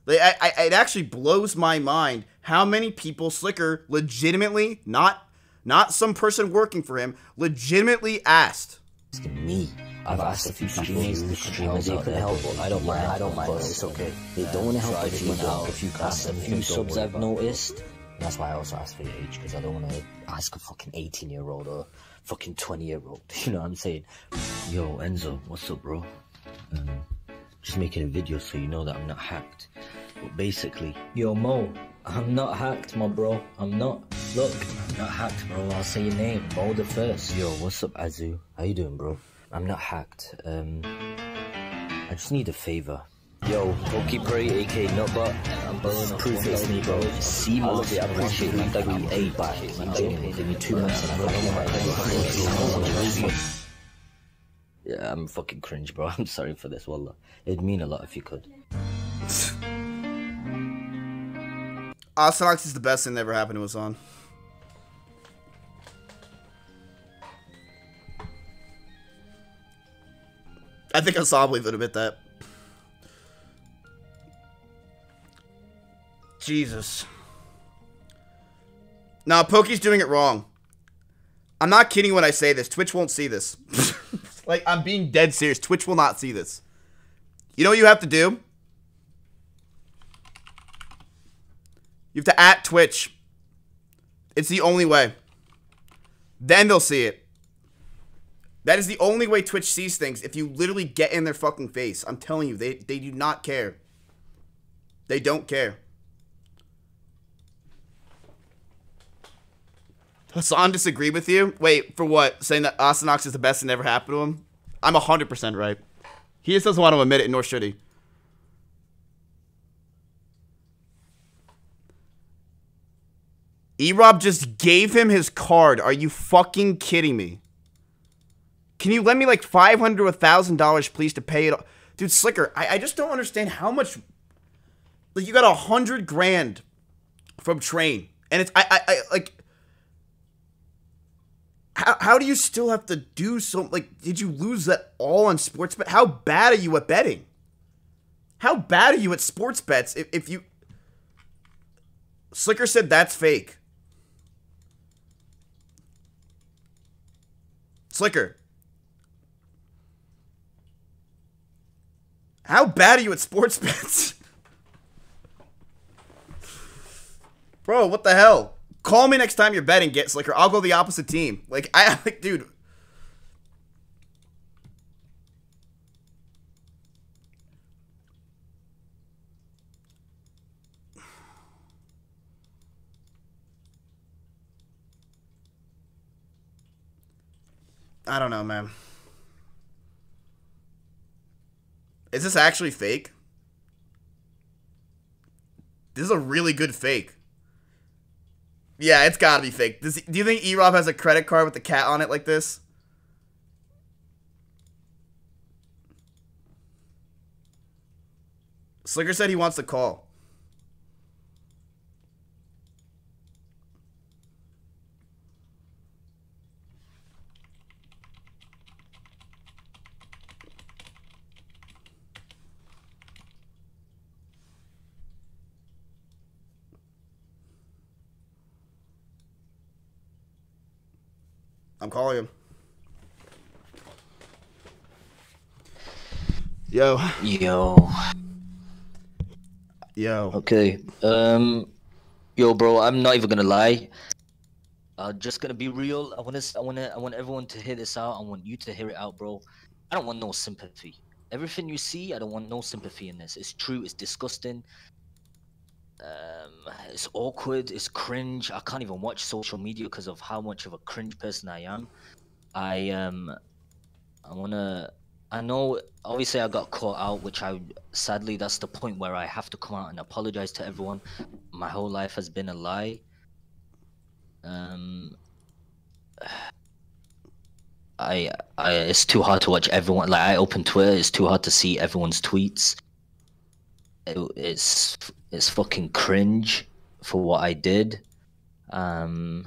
Like, it actually blows my mind how many people Sliker legitimately, not some person working for him, legitimately asked. Me. I've asked a few streamers they could help. I don't mind. I don't mind. It's okay. They don't want to help if you out. If you ask a few subs, I've noticed. That's why I also ask for your age, because I don't want to ask a fucking 18-year-old or fucking 20-year-old. You know what I'm saying? Yo, Enzo, what's up, bro? Just making a video so you know that I'm not hacked. But basically, yo, Mo, I'm not hacked, my bro. I'm not. Look, I'm not hacked, bro. I'll say your name. Mo the first. Yo, what's up, Azu? How you doing, bro? I'm not hacked. I just need a favor. Yo, Pokepray, aka Nutbot. I'm borrowing a proof it's me, bro. See, I appreciate my W8 back. I'm joking. Give me 2 months and I'm gonna get my Yeah, I'm fucking cringe, bro. I'm sorry for this, wallah. It'd mean a lot if you could. Hasanabi is the best thing that ever happened to us on. I think Hasanabi would admit that. Jesus. Nah, Pokey's doing it wrong. I'm not kidding when I say this. Twitch won't see this. Like, I'm being dead serious. Twitch will not see this. You know what you have to do? You have to @ Twitch. It's the only way. Then they'll see it. That is the only way Twitch sees things, if you literally get in their fucking face. I'm telling you, they do not care. They don't care. Hassan disagree with you? Wait, for what? Saying that Hasanabi is the best thing that ever happened to him? I'm 100% right. He just doesn't want to admit it, nor should he. E-Rob just gave him his card. Are you fucking kidding me? Can you lend me like $500 or $1,000, please, to pay it? Dude, Sliker, I just don't understand how much. Like, you got 100 grand from Train, and it's like. How do you still have to do so? Like, did you lose that all on sports bet? How bad are you at betting? How bad are you at sports bets? If you. Sliker said that's fake. Sliker. How bad are you at sports bets? Bro, what the hell? Call me next time you're betting, get Sliker. I'll go the opposite team. Like, like, dude. I don't know, man. Is this actually fake? This is a really good fake. Yeah, it's gotta be fake. Do you think E-Rob has a credit card with the cat on it like this? Sliker said he wants to call. I'm calling him. Yo. Okay. Yo, bro. I'm not even gonna lie. I'm just gonna be real. I want everyone to hear this out. I want you to hear it out, bro. I don't want no sympathy. Everything you see, I don't want no sympathy in this. It's true. It's disgusting. It's awkward. It's cringe. I can't even watch social media because of how much of a cringe person I am. I know, obviously I got caught out, which sadly, that's the point where I have to come out and apologize to everyone. My whole life has been a lie. It's too hard to watch everyone. Like, I open Twitter, it's too hard to see everyone's tweets. It's fucking cringe for what I did. Can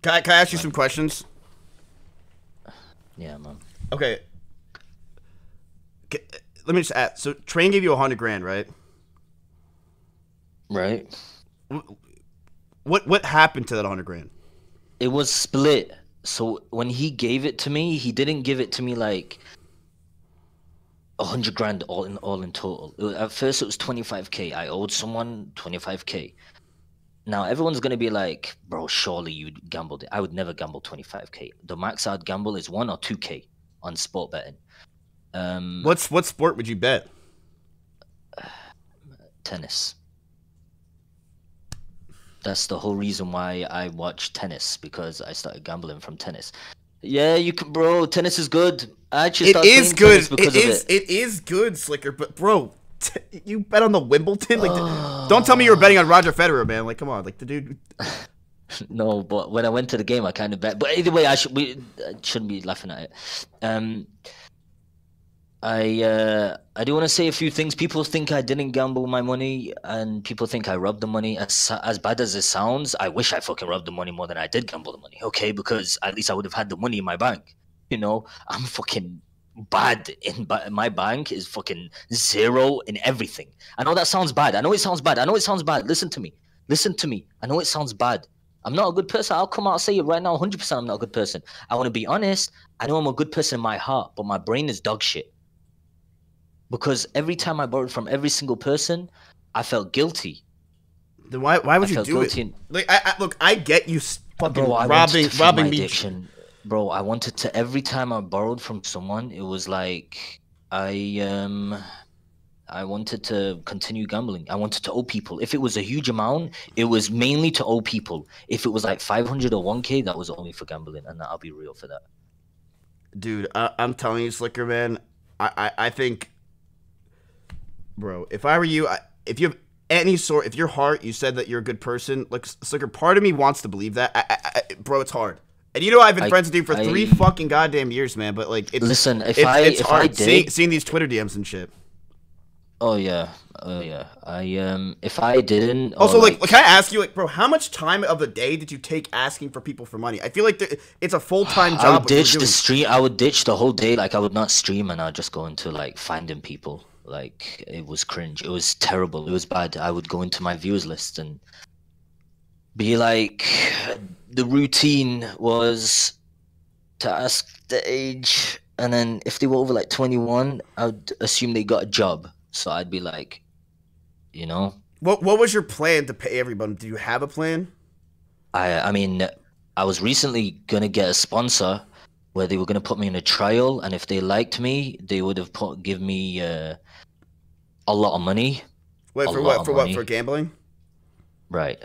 I ask you some questions? Yeah, man. Okay. let me just ask. So Train gave you 100 grand, right? Right. What happened to that 100 grand? It was split. So when he gave it to me, he didn't give it to me like 100 grand all in total. At first it was 25k. I owed someone 25k. Now everyone's gonna be like, bro, surely you gambled it. I would never gamble 25k. The max I'd gamble is 1 or 2k on sport betting. What sport would you bet? Tennis. That's the whole reason why I watch tennis, because I started gambling from tennis. Yeah, you can, bro. Tennis is good. I actually started playing tennis because of it. It is good, Sliker. But bro, you bet on the Wimbledon? Like, don't tell me you were betting on Roger Federer, man. Like, come on, like the dude. No, but when I went to the game, I kind of bet. But either way, I shouldn't be laughing at it. I do want to say a few things. People think I didn't gamble my money, and people think I robbed the money. As bad as it sounds, I wish I fucking robbed the money more than I did gamble the money. Okay, because at least I would have had the money in my bank. You know, I'm fucking bad in my bank is fucking zero in everything. I know that sounds bad. I know it sounds bad. I know it sounds bad. Listen to me. Listen to me. I know it sounds bad. I'm not a good person. I'll come out and say it right now. 100% I'm not a good person. I want to be honest. I know I'm a good person in my heart, but my brain is dog shit. Because every time I borrowed from every single person, I felt guilty. Then why would you do it? Like, look, I get you fucking robbing me. Addiction. Bro, I wanted to, every time I borrowed from someone, it was like I wanted to continue gambling. I wanted to owe people. If it was a huge amount, it was mainly to owe people. If it was like 500 or 1k, that was only for gambling, and I'll be real for that. Dude, I'm telling you, Sliker, man, I think, bro, if I were you, if you have any sort, if your heart, you said that you're a good person, like, Sliker, part of me wants to believe that. Bro, it's hard. And you know I've been friends with you for 3 fucking goddamn years, man. But like, listen, it's hard seeing these Twitter DMs and shit. Oh yeah. If I didn't. Also, like, can I ask you, like, bro, how much time of the day did you take asking for people for money? I feel like it's a full-time job. I would ditch the stream. I would ditch the whole day. Like, I would not stream, and I'd just go into like finding people. Like, it was cringe. It was terrible. It was bad. I would go into my viewers list and be like, the routine was to ask the age, and then if they were over like 21, I would assume they got a job. So I'd be like, you know. What was your plan to pay everybody? Do you have a plan? I mean, I was recently gonna get a sponsor where they were gonna put me in a trial, and if they liked me, they would have give me a lot of money. Wait, for what? For what? For gambling? Right.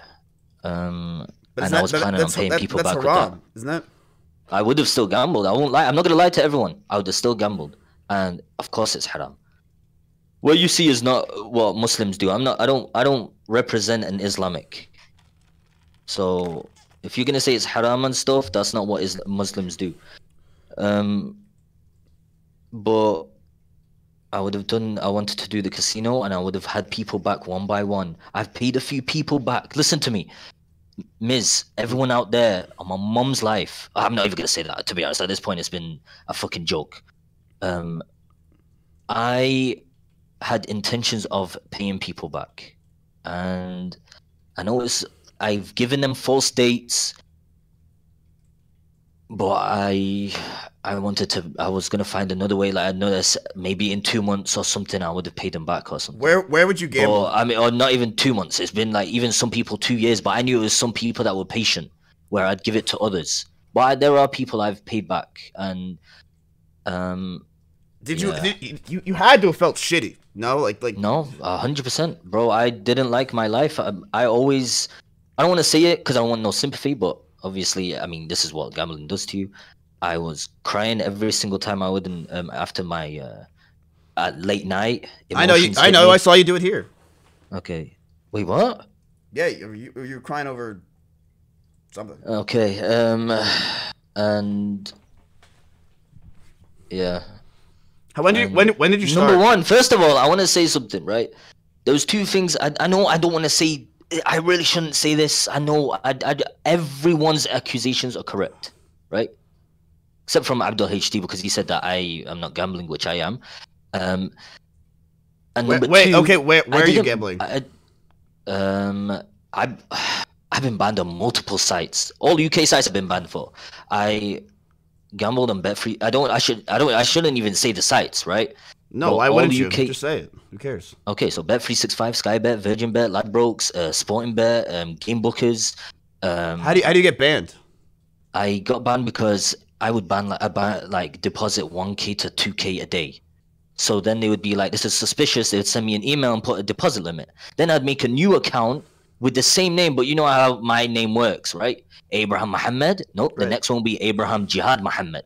And I was planning on paying people back with that. Isn't that? I would have still gambled. I won't lie. I'm not gonna lie to everyone. I would have still gambled, and of course it's haram. What you see is not what Muslims do. I don't represent an Islamic. So if you're gonna say it's haram and stuff, that's not what Muslims do. But I would have done. I wanted to do the casino, and I would have had people back one by one. I've paid a few people back. Listen to me. Miz, everyone out there, on my mum's life, I'm not even gonna say that, to be honest. At this point, it's been a fucking joke. I had intentions of paying people back, and I know I've given them false dates, but I was gonna find another way. Like, I noticed maybe in 2 months or something, I would have paid them back or something. Where would you gamble? Or, I mean, or not even 2 months. It's been like even some people 2 years. But I knew it was some people that were patient, where I'd give it to others. But there are people I've paid back, and did you had to have felt shitty? No, like no, 100%, bro. I didn't like my life. I don't want to say it because I don't want no sympathy, but obviously, I mean, this is what gambling does to you. I was crying every single time I would, after my late night. I know. I saw you do it here. Okay. Wait, what? Yeah, you were crying over something. Okay. And yeah. When did you start? Number one, first of all, I want to say something, right? Those two things. I know I don't want to say. I really shouldn't say this. I know everyone's accusations are correct, right? Except from Abdul HD, because he said that I am not gambling, which I am. And Wait, number wait, two, okay, where are you gambling? I've been banned on multiple sites. All UK sites have been banned for. I gambled on Betfree. I shouldn't even say the sites, right? No, But why all wouldn't you? UK Just say it. Who cares? Okay, so Bet365, Skybet, Virgin Bet, Ladbrokes, Sporting Bet, Game Bookers. How do you get banned? I got banned because I would like deposit 1K to 2K a day. So then they would be like, this is suspicious. They would send me an email and put a deposit limit. Then I'd make a new account with the same name, but you know how my name works, right? Abraham Muhammad. Nope, Right. the next one will be Abraham Jihad Muhammad.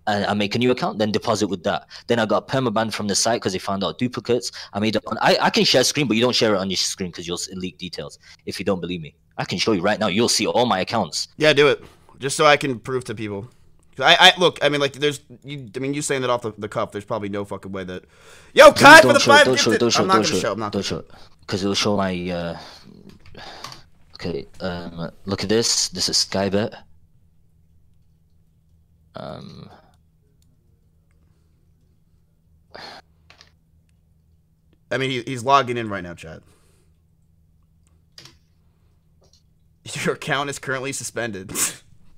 And I make a new account, then deposit with that. Then I got permabanned from the site because they found out duplicates. I can share screen, but you don't share it on your screen because you'll leak details. If you don't believe me, I can show you right now. You'll see all my accounts. Yeah, do it. Just so I can prove to people. Look, I mean, like, you saying that off the cuff, there's probably no fucking way that. Yo, Kai for the 5 gifted. I'm not gonna show. I'm not gonna show. Because it'll show my. Okay, look at this. This is Skybet. I mean, he's logging in right now, Chad. Your account is currently suspended.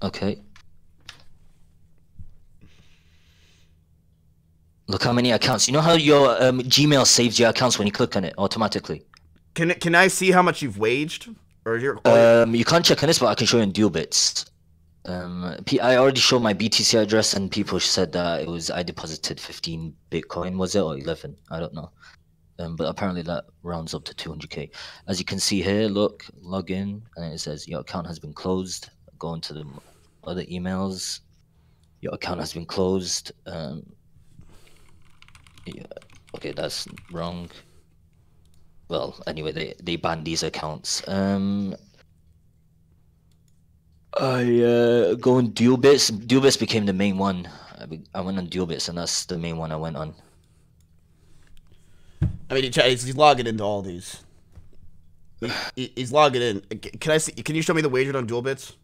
Okay. Look how many accounts. You know how your Gmail saves your accounts when you click on it automatically? Can I see how much you've waged? Or is your you can't check on this, but I can show you in dual bits. I already showed my BTC address, and people said that I deposited 15 Bitcoin, was it, or 11? I don't know. But apparently that rounds up to 200k. As you can see here, look, log in, and it says your account has been closed. Go into the other emails. Your account has been closed. Yeah, okay, that's wrong. Well, anyway, they banned these accounts. I go on dual bits. Dual bits became the main one. I went on dual bits, and that's the main one I went on. I mean, he's logging into all these. He's logging in. Can I see? Can you show me the wagered on dual bits?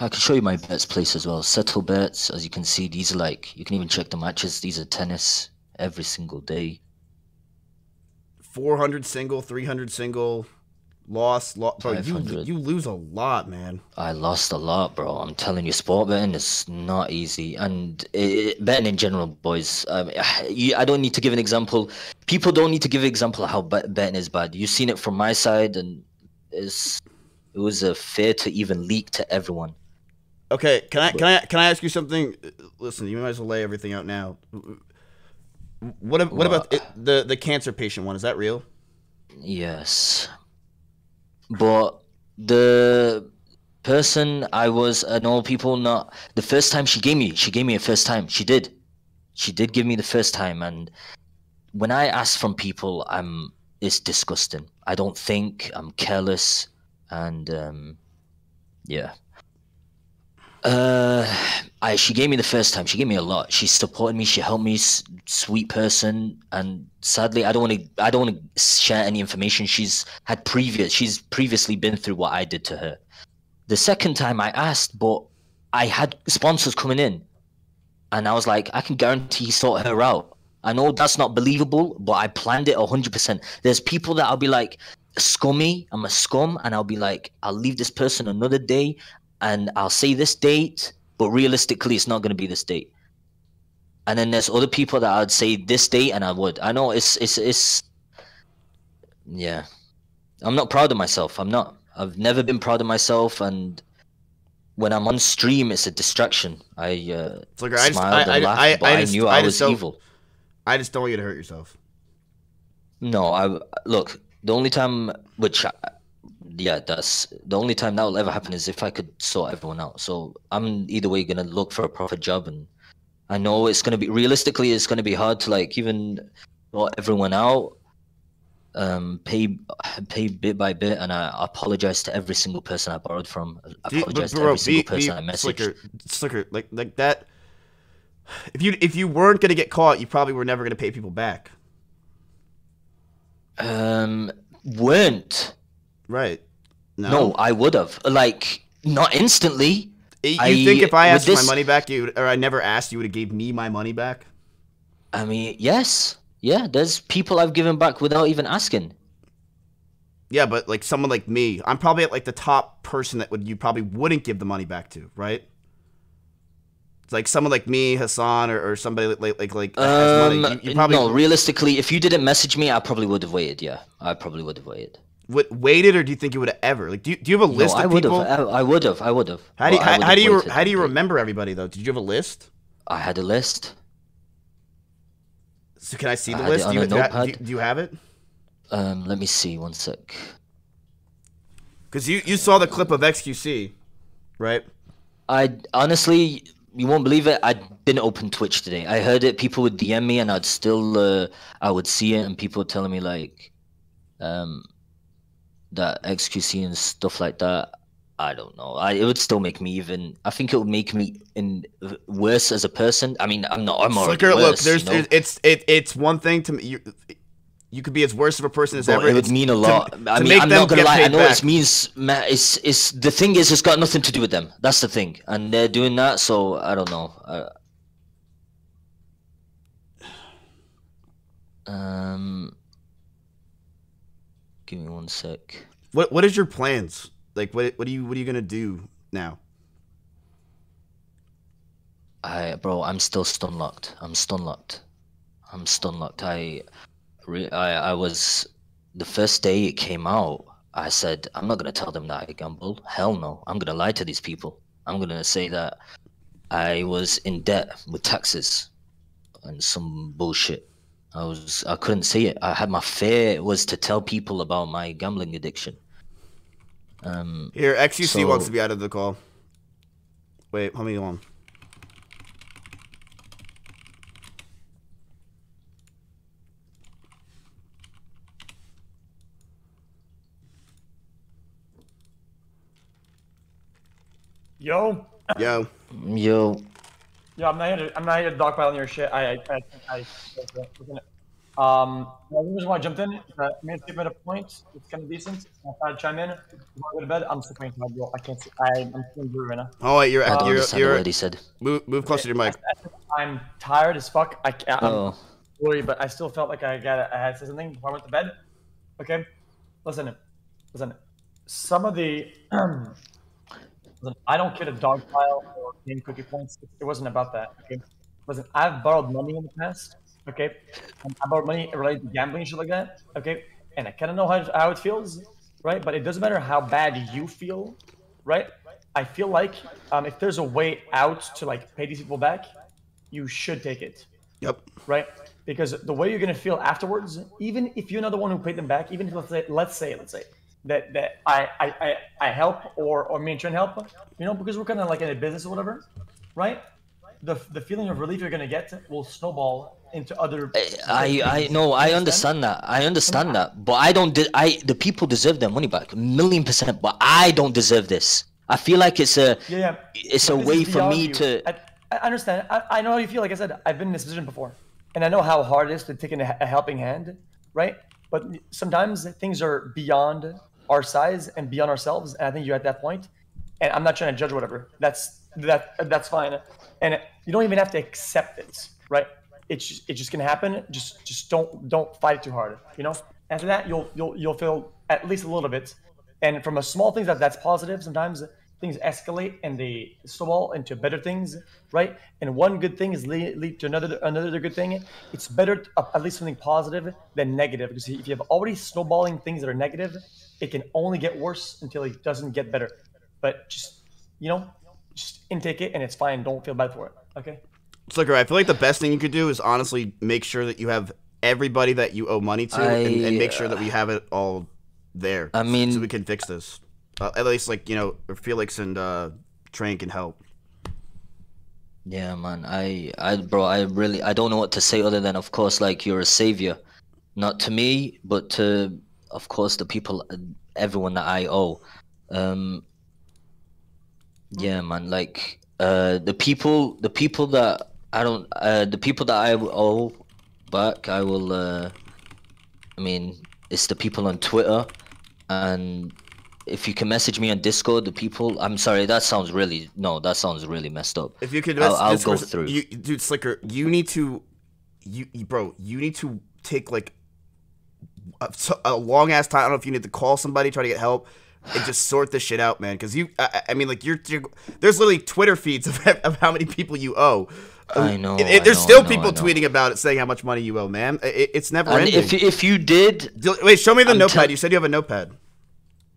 I can show you my bets place as well. Settle bets, as you can see, these are like, you can even check the matches. These are tennis every single day. 400 single, 300 single, loss. Bro, you lose a lot, man. I lost a lot, bro. I'm telling you, sport betting is not easy. And betting in general, boys, I don't need to give an example. People don't need to give an example of how betting is bad. You've seen it from my side, and it was fair to even leak to everyone. Okay, can I ask you something? Listen, you might as well lay everything out now. What about the cancer patient one? Is that real? Yes, but the person I know people not the first time she gave me a first time. She did give me the first time, and when I ask from people, it's disgusting. I don't think, I'm careless, and yeah. She gave me the first time. She gave me a lot. She supported me. She helped me. Sweet person. And sadly, I don't want to share any information. She's previously been through what I did to her. The second time I asked, but I had sponsors coming in, and I was like, I can guarantee sort her out. I know that's not believable, but I planned it 100%. There's people that I'll be like, scummy. I'm a scum, and I'll be like, I'll leave this person another day. And I'll say this date, but realistically, it's not going to be this date. And then there's other people that I'd say this date, and I would. I know it's yeah. I'm not proud of myself. I'm not. I've never been proud of myself, and when I'm on stream, it's a distraction. I smiled and laughed, but I knew I was evil. I just don't want you to hurt yourself. No, look. The only time that's the only time that will ever happen is if I could sort everyone out. So I'm either way gonna look for a proper job, and I know it's gonna be realistically it's gonna be hard to like even sort everyone out, pay bit by bit, and I apologize to every single person I borrowed from. I apologize to every single person I messaged. Sliker, like that. If you weren't gonna get caught, you probably were never gonna pay people back. Weren't. Right. No, I would have. Like, not instantly. You think if I asked for my money back, or I never asked, you would have gave me my money back? I mean, yes. Yeah, there's people I've given back without even asking. Yeah, but like someone like me, I'm probably at like the top person that you probably wouldn't give the money back to, right? It's like someone like me, Hassan, or somebody like has money. You probably no. Realistically, if you didn't message me, I probably would have waited. Yeah, I probably would have waited. Waited, or do you think you would have ever? Like, do you have a list of people? I would have. How do you remember everybody though? Did you have a list? I had a list. So can I see the list? Do you have it? Let me see. One sec. Because you saw the clip of xQc, right? I honestly, you won't believe it. I didn't open Twitch today. I heard it. People would DM me, and I'd still, I would see it, and people were telling me like, that xQc and stuff like that. I don't know. It would still make me even. I think it would make me worse as a person. I mean, I'm already worse. Look, it's one thing to me. You could be as worse of a person as ever. It would mean a lot. I mean, I'm not gonna lie. I know it means. It's the thing is, it's got nothing to do with them. That's the thing, and they're doing that. So I don't know. Give me one sec. What is your plans? Like, what are you gonna do now? Bro, I'm still stun locked. I'm stun locked. I was, the first day it came out, I said, I'm not gonna tell them that I gamble. Hell no. I'm gonna lie to these people. I'm gonna say that I was in debt with taxes and some bullshit. I couldn't say it. I had my fear was to tell people about my gambling addiction. Here, xQc wants to be out of the call. Wait, hold me on. Yo. Yo. Yo, I'm not here to dogpile on your shit. The reason why I jumped in is that Mizkif made a point. It's kind of decent. I thought I'd chime in. Before I go to bed, I'm sick of bro. I can't see. I'm feeling blue right now. Oh wait, I don't understand what he said. Move closer to your mic. I'm tired as fuck. I'm worried, but I still felt like I had to say something before I went to bed. Okay, listen. Some of the I don't care to dogpile or gain cookie points. It wasn't about that. Okay, listen. I've borrowed money in the past. Okay, and I borrowed money related to gambling and shit like that. Okay, and I kind of know how it feels, right? But it doesn't matter how bad you feel, right? I feel like if there's a way out to like pay these people back, you should take it. Yep. Right? Because the way you're gonna feel afterwards, even if you're not the one who paid them back, even if let's say that I help or me and Trent help, you know, because we're kind of like in a business or whatever, right? The feeling of relief you're gonna get will snowball into other. I know. I understand that. But the people deserve their money back, 1,000,000%. But I don't deserve this. I feel like it's a way for me to. I understand. I know how you feel. Like I said, I've been in this position before, and I know how hard it is to take in a helping hand, right? But sometimes things are beyond our size and beyond ourselves, and I think you're at that point. And I'm not trying to judge whatever. That's fine, and you don't even have to accept it, right? It's just gonna happen. Just don't fight it too hard, you know. After that, you'll feel at least a little bit, and from a small thing that's positive. Sometimes things escalate and they snowball into better things, right? And one good thing is lead to another good thing. It's better at least something positive than negative, because if you have already snowballing things that are negative, it can only get worse until it doesn't get better. But just intake it and it's fine. Don't feel bad for it. Okay. Sliker, I feel like the best thing you could do is honestly make sure that you have everybody that you owe money to, and make sure that we have it all there. I mean, so we can fix this. At least, like, you know, Felix and Train can help. Yeah, man. Bro, I don't know what to say other than, of course, like, you're a savior, not to me, but to, of course, the people, everyone that I owe. Yeah, man. Like, the people that I don't, the people that I owe back, I will. I mean, it's the people on Twitter, and if you can message me on Discord, the people. I'm sorry, that sounds really that sounds really messed up. If you could, I'll go through. Dude, Sliker, you need to, bro, you need to take like a long ass time. I don't know if you need to call somebody, try to get help, and just sort this shit out, man. Because I mean, like there's literally Twitter feeds of how many people you owe. I know. There's still people tweeting about it, saying how much money you owe, man. It's never ending. If you did, wait, show me the notepad. You said you have a notepad.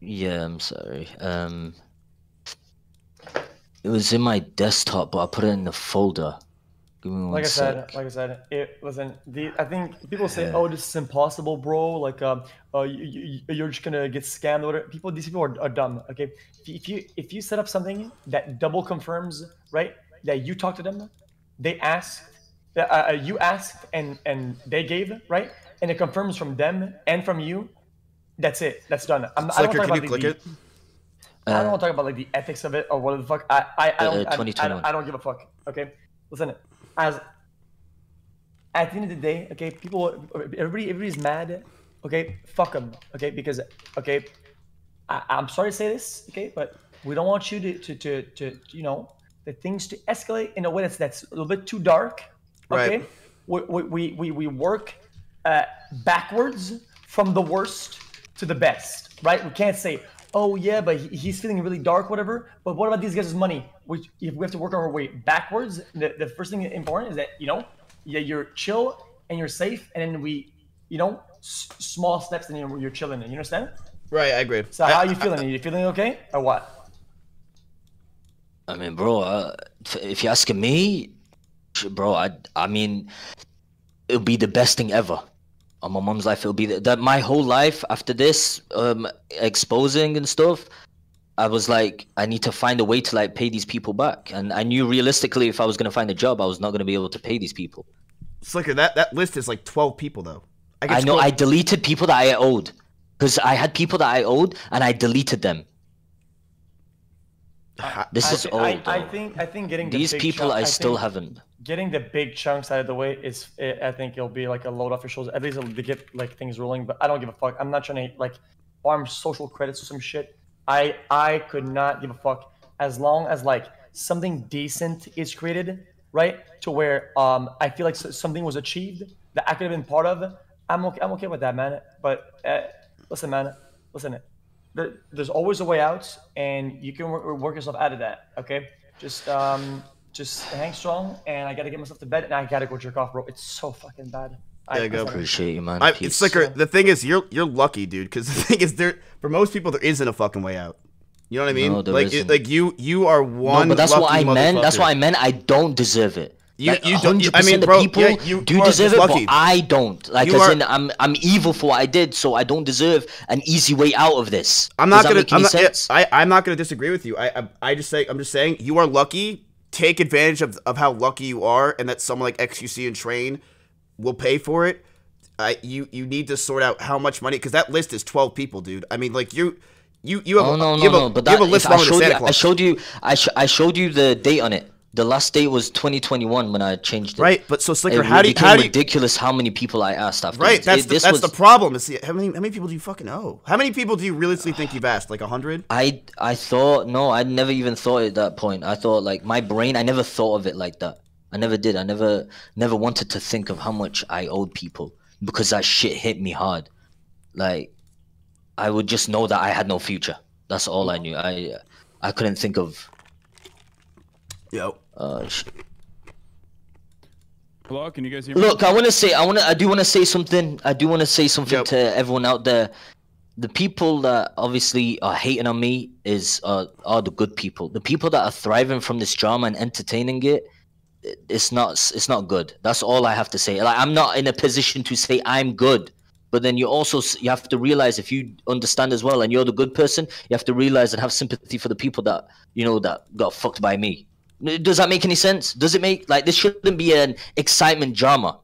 Yeah, I'm sorry. It was in my desktop, but I put it in the folder. Give me one sec. Like I said, listen. I think people say, "Oh, this is impossible, bro." Like, you're just gonna get scammed. Or whatever. These people are dumb. Okay, if you set up something that double confirms, right, that you talked to them, they asked, you asked, and they gave, right, and it confirms from them and from you. That's it. That's done. I don't want to talk about I don't want to talk about like the ethics of it or what the fuck. I don't give a fuck. Okay, listen. At the end of the day, okay, everybody's mad. Okay, fuck them. Okay, because I'm sorry to say this. Okay, but we don't want you to the things to escalate in a way that's a little bit too dark. Okay, right. We work backwards from the worst to the best, right? We can't say, oh yeah, but he's feeling really dark, whatever. But what about these guys' money? If we have to work our way backwards, the first thing important is that you're chill and you're safe, and then we, small steps, and you're chilling. You understand? Right, I agree. So how are you feeling? Are you feeling okay or what? I mean, bro, if you're asking me, bro, I mean, it'll be the best thing ever. On my mom's life, it'll be that my whole life after this, exposing and stuff, I was like, I need to find a way to like pay these people back. And I knew realistically, if I was gonna find a job, I was not gonna be able to pay these people. Sliker, that list is like 12 people though. I know. I deleted people that I owed because I had people that I owed, and I deleted them. This is old. I think getting these people, I still haven't. Getting the big chunks out of the way I think it'll be like a load off your shoulders. At least it'll get like things rolling. But I don't give a fuck. I'm not trying to like farm social credits or some shit. I could not give a fuck as long as like something decent is created, right? To where I feel like something was achieved that I could have been part of. I'm okay with that, man. But listen, man, listen. There's always a way out, and you can work yourself out of that. Okay, just hang strong, and I gotta get myself to bed, and I gotta go jerk off, bro. It's so fucking bad. I appreciate you, man. It's Sliker. The thing is, you're lucky, dude. Because the thing is, for most people, there isn't a fucking way out. You know what I mean? No, like you are one. No, but that's what I meant. That's what I meant. I don't deserve it. You don't. I mean, bro, you do deserve it, but I don't. Like, I'm evil for what I did, so I don't deserve an easy way out of this. I'm not gonna disagree with you. I'm just saying you are lucky. Take advantage of how lucky you are, and that someone like xQc and Train will pay for it. You need to sort out how much money, because that list is 12 people, dude. I mean, like you have a list longer than Santa Claus. I showed you the date on it. The last date was 2021 when I changed it. Right, but so Sliker, it became ridiculous how many people I asked after. Right, that's the problem. Is how many people do you fucking owe? How many people do you realistically think you've asked? Like 100? I thought, no, I never even thought at that point. I thought, like, my brain, I never thought of it like that. I never did. I never wanted to think of how much I owed people, because that shit hit me hard. Like, I would just know that I had no future. That's all I knew. I couldn't think of. Yo. Hello, can you guys hear me? Look, I do want to say something. I do want to say something to everyone out there. The people that obviously are hating on me are the good people. The people that are thriving from this drama and entertaining it. It's not good. That's all I have to say. Like, I'm not in a position to say I'm good. But then you have to realize, if you understand as well, and you're the good person, you have to realize and have sympathy for the people that that got fucked by me. Does that make any sense? Does it make, like, this shouldn't be an excitement drama?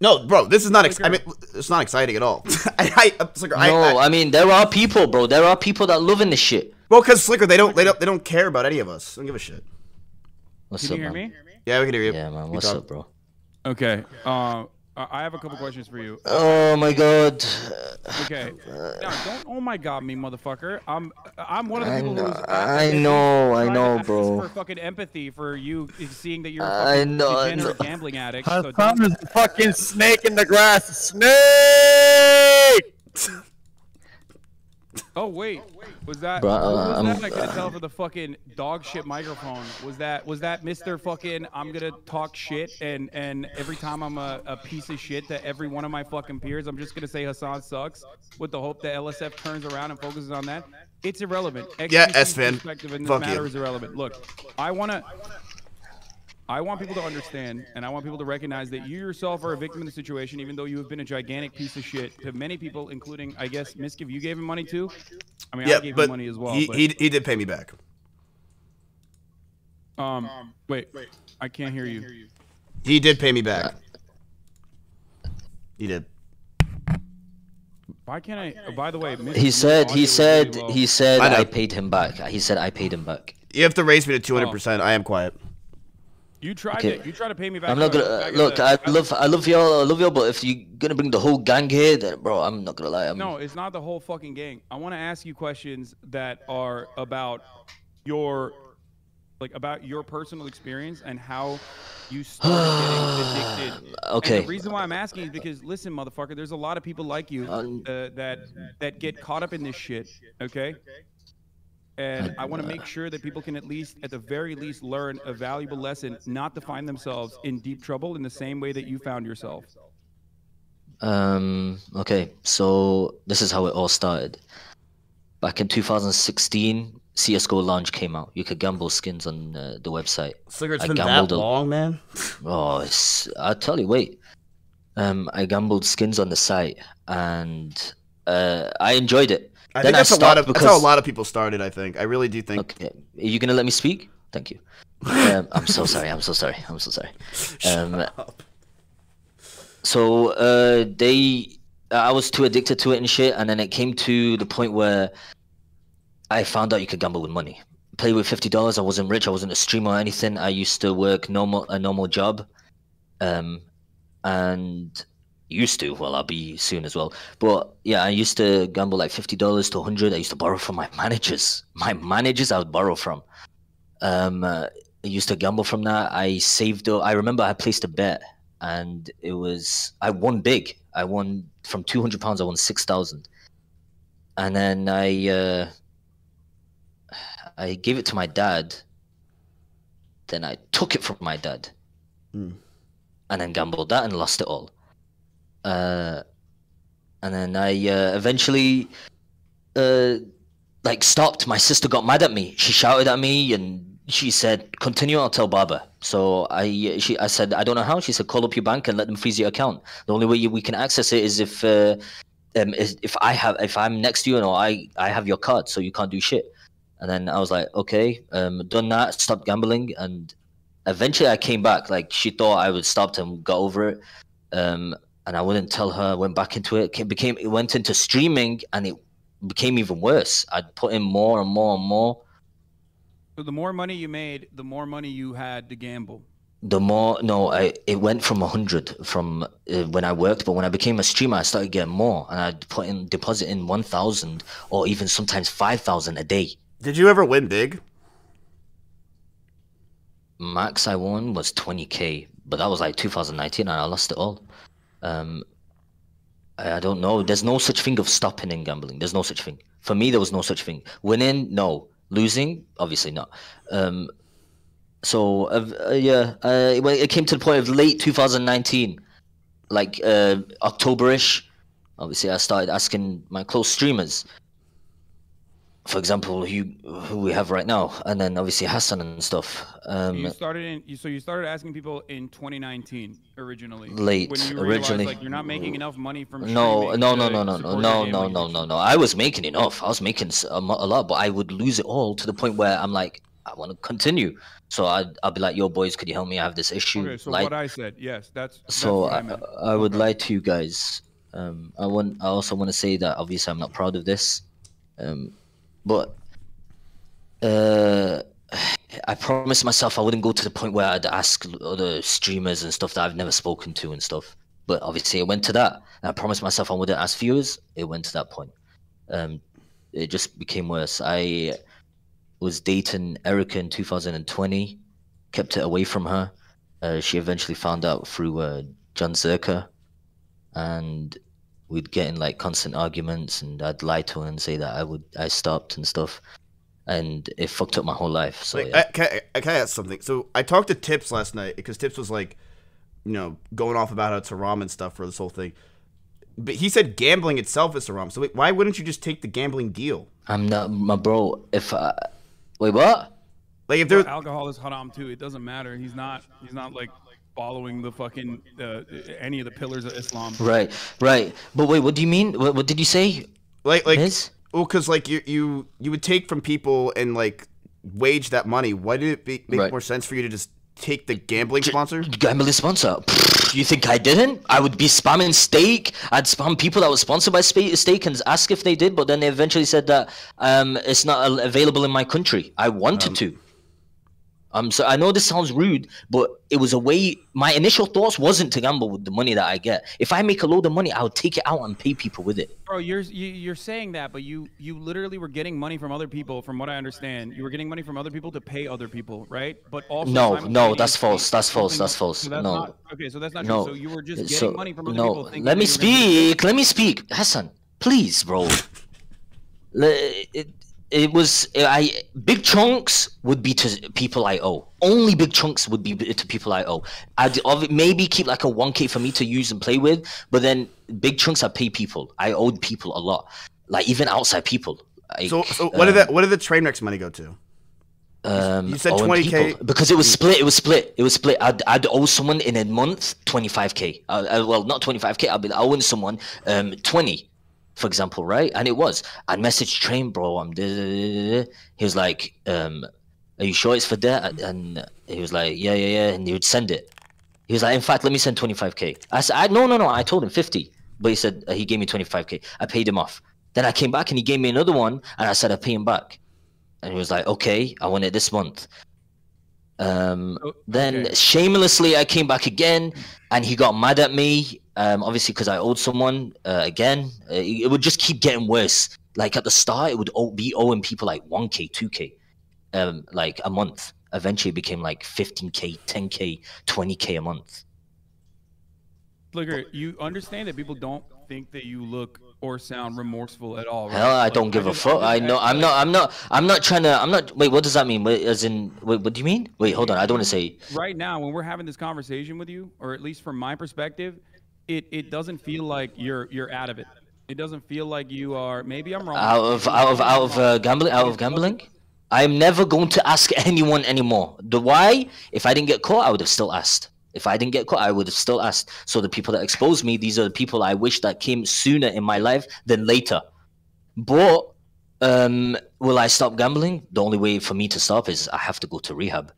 No, bro, this is not. I mean, it's not exciting at all. I mean, there are people, bro. There are people that love in this shit. Well, because Sliker, they don't care about any of us. They don't give a shit. What's up, man? Can you hear me? Yeah, we can hear you. Yeah, man. What's up, bro? Okay. I have a couple questions for you. Oh my god. Okay. No, don't oh my god me, motherfucker. I'm one of the I people know, who's I know, bro. for fucking empathy for you seeing that you're a I fucking know, degenerate gambling addict. So Hassan don't... is a fucking snake in the grass. Snake! Oh wait, was that? Bro, who was I'm- that? I couldn't tell for the fucking dog shit microphone. Was that Mr. Fucking? I'm gonna talk shit and every time I'm a piece of shit to every one of my fucking peers, I'm just gonna say Hassan sucks with the hope that LSF turns around and focuses on that. It's irrelevant. Yeah, xQc's S-Fan. perspective in this Fuck matter you. is irrelevant. Look, I want people to understand, and I want people to recognize that you yourself are a victim of the situation, even though you have been a gigantic piece of shit to many people, including, I guess, Mizkif, you gave him money too? I mean, I gave him money as well. He did pay me back. Wait, I can't hear you. He did pay me back. He did. Why can't I? Oh, by the way, Mizkif, He said really low. I know. I paid him back. He said I paid him back. You have to raise me to 200%. I am quiet. You tried Okay. to pay me back. I'm not gonna look. I love y'all, but if you're gonna bring the whole gang here, then bro, I'm not gonna lie. No, it's not the whole fucking gang. I want to ask you questions that are about your personal experience and how you started getting addicted. Okay. And the reason why I'm asking is because, listen, motherfucker, there's a lot of people like you that get caught up in this shit. Okay. And I want to make sure that people can at the very least, learn a valuable lesson, not to find themselves in deep trouble in the same way that you found yourself. Okay, so this is how it all started. Back in 2016, CS:GO Launch came out. You could gamble skins on the website. Sliker, it's I been that gambled long, man. Oh, I'll tell you, wait. I gambled skins on the site, and I enjoyed it. I think that's how a lot of people started. I think. I really do think. Okay, are you gonna let me speak? Thank you. I'm so sorry. I'm so sorry. I'm so sorry. So I was too addicted to it and shit, and then it came to the point where I found out you could gamble with money. Play with $50. I wasn't rich. I wasn't a streamer or anything. I used to work a normal job, and used to. Well, I'll be soon as well. But yeah, I used to gamble like $50 to 100. I used to borrow from my managers. My managers, I would borrow from. I used to gamble from that. I saved up. I remember I placed a bet, and I won big. I won from £200. I won 6,000, and then I gave it to my dad. Then I took it from my dad, and then gambled that and lost it all. And then I eventually stopped. My sister got mad at me. She shouted at me and she said, "Continue, I'll tell Baba." So I said, "I don't know how." She said, "Call up your bank and let them freeze your account. The only way we can access it is if I'm next to you and I have your card, so you can't do shit." And then I was like, "Okay, done that, stopped gambling." And eventually I came back. Like, she thought I would stop and got over it. And I wouldn't tell her. I went back into it. It went into streaming, and it became even worse. I'd put in more and more and more. So the more money you made, the more money you had to gamble. The more, no, it went from 100 from when I worked, but when I became a streamer, I started getting more, and I'd deposit in 1,000 or even sometimes 5,000 a day. Did you ever win big? Max I won was 20K, but that was like 2019, and I lost it all. I don't know. There's no such thing of stopping in gambling. There's no such thing. For me, there was no such thing. Winning, no. Losing, obviously not. It came to the point of late 2019, like October-ish. Obviously, I started asking my close streamers, for example, who we have right now, and then obviously Hassan and stuff. You started asking people in 2019 originally. Late, when you originally. Like, you're not making enough money from streaming. No. No. I was making enough. I was making a lot, but I would lose it all to the point where I'm like, I want to continue. So I'll be like, "Yo, boys, could you help me? I have this issue." Okay, so like, what I said, yes, that's so what I meant. I would lie to you guys. I also want to say that obviously I'm not proud of this. But I promised myself I wouldn't go to the point where I'd ask other streamers and stuff that I've never spoken to and stuff. But obviously it went to that. And I promised myself I wouldn't ask viewers. It went to that point. It just became worse. I was dating Erica in 2020, kept it away from her. She eventually found out through John Zerka, and we'd get in like constant arguments, and I'd lie to her and say that I stopped and stuff, and it fucked up my whole life. So like, yeah. can I ask something? So I talked to Tips last night because Tips was like, you know, going off about how it's haram and stuff for this whole thing. But he said gambling itself is haram. So wait, why wouldn't you just take the gambling deal? I'm not, my bro. If I wait, what? Like if there alcohol is haram too. It doesn't matter. He's not like following the fucking any of the pillars of Islam. Right. But wait, what do you mean? What did you say? Like Miz? well, because like you would take from people and like wage that money. Why did it make more sense for you to just take the gambling sponsor? Gambling sponsor? Pfft, you think I didn't? I would be spamming Stake. I'd spam people that were sponsored by Stake and ask if they did, but then they eventually said that it's not available in my country. I wanted to. So I know this sounds rude, but it was a way. My initial thoughts wasn't to gamble with the money that I get. If I make a load of money, I would take it out and pay people with it. Bro, you're saying that, but you literally were getting money from other people. From what I understand, you were getting money from other people to pay other people, right? But also no, that's false. That's false. That's false. So that's no. not, okay, so that's not true. So you were just getting money from other people. Thinking Let me speak. Let me speak, Hassan. Please, bro. Big chunks would be to people I owe. Only big chunks would be to people I owe. I'd maybe keep like a 1K for me to use and play with, but then big chunks I pay people. I owed people a lot, like even outside people. Like, so what did the train wrecks money go to? You said 20K because it was split. It was split. I'd owe someone in a month 25K. Well, not 25K. I'd be owing someone 20. For example, right? And it was. I'd message Train, bro. He was like, are you sure it's for that? And he was like, yeah. And he would send it. He was like, in fact, let me send 25K. I said, no. I told him 50. But he said, he gave me 25K. I paid him off. Then I came back and he gave me another one. And I said, I'll pay him back. And he was like, okay, I want it this month. Then shamelessly, I came back again. And he got mad at me. Obviously because I owed someone again. It would just keep getting worse. Like at the start, it would be owing people like 1K, 2K, like a month. Eventually, it became like 15K, 10K, 20K a month. Look, you understand that people don't think that you look or sound remorseful at all, right? Hell, I don't give a fuck. I know. I'm not trying to. Wait, what does that mean? Wait, as in, what do you mean? Wait, hold on. I don't want to say. Right now, when we're having this conversation with you, or at least from my perspective, it doesn't feel like you're out of it. It doesn't feel like you are. Maybe I'm wrong. Out of gambling. I'm never going to ask anyone anymore. Why? If I didn't get caught, I would have still asked. If I didn't get caught, I would have still asked. So the people that exposed me, these are the people I wish that came sooner in my life than later. But will I stop gambling? The only way for me to stop is I have to go to rehab.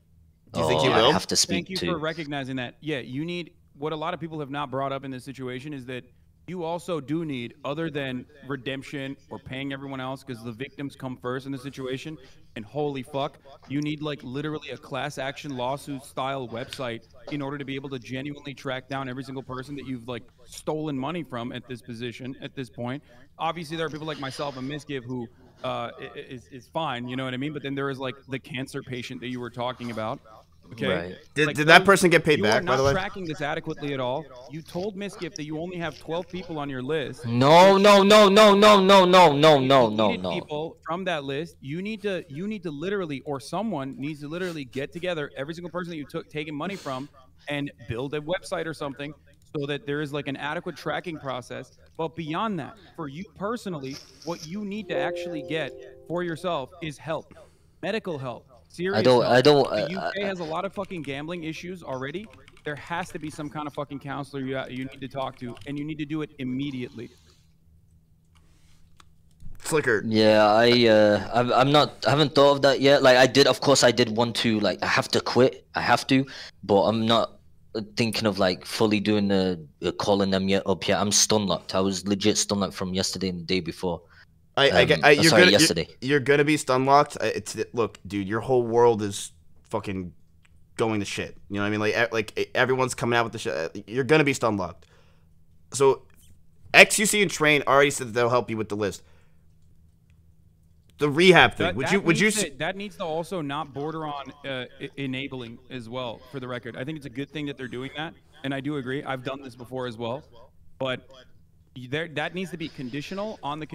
Do you think you will? I have to speak Thank you for recognizing that. Yeah, you need. What a lot of people have not brought up in this situation is that you also do need, other than redemption or paying everyone else, because the victims come first in the situation, and holy fuck, you need like literally a class action lawsuit style website in order to be able to genuinely track down every single person that you've like stolen money from at this position, at this point. Obviously, there are people like myself and Mizkif who is fine, you know what I mean? But then there is like the cancer patient that you were talking about. Okay. Right. Did that person get paid back, by the way? You are not tracking this adequately at all. You told Mizkif that you only have 12 people on your list. No. People from that list. You need to literally, or someone needs to literally get together every single person that you taken money from and build a website or something so that there is like an adequate tracking process. But beyond that, for you personally, what you need to actually get for yourself is help, medical help. Serious help. The UK has a lot of fucking gambling issues already. There has to be some kind of fucking counselor you need to talk to, and you need to do it immediately. Sliker. Yeah, I haven't thought of that yet. Like I did, of course, I did want to. Like I have to quit. I have to, but I'm not thinking of like fully doing the calling them up yet. I'm stun locked. I was legit stun locked from yesterday and the day before. Yesterday. You're gonna be stun locked. Look, dude, your whole world is fucking going to shit. You know what I mean? Like everyone's coming out with the shit. You're gonna be stun locked. So xQc and Train already said that they'll help you with the list. The rehab thing. That needs to also not border on enabling as well. For the record, I think it's a good thing that they're doing that, and I do agree. I've done this before as well, but that needs to be conditional on the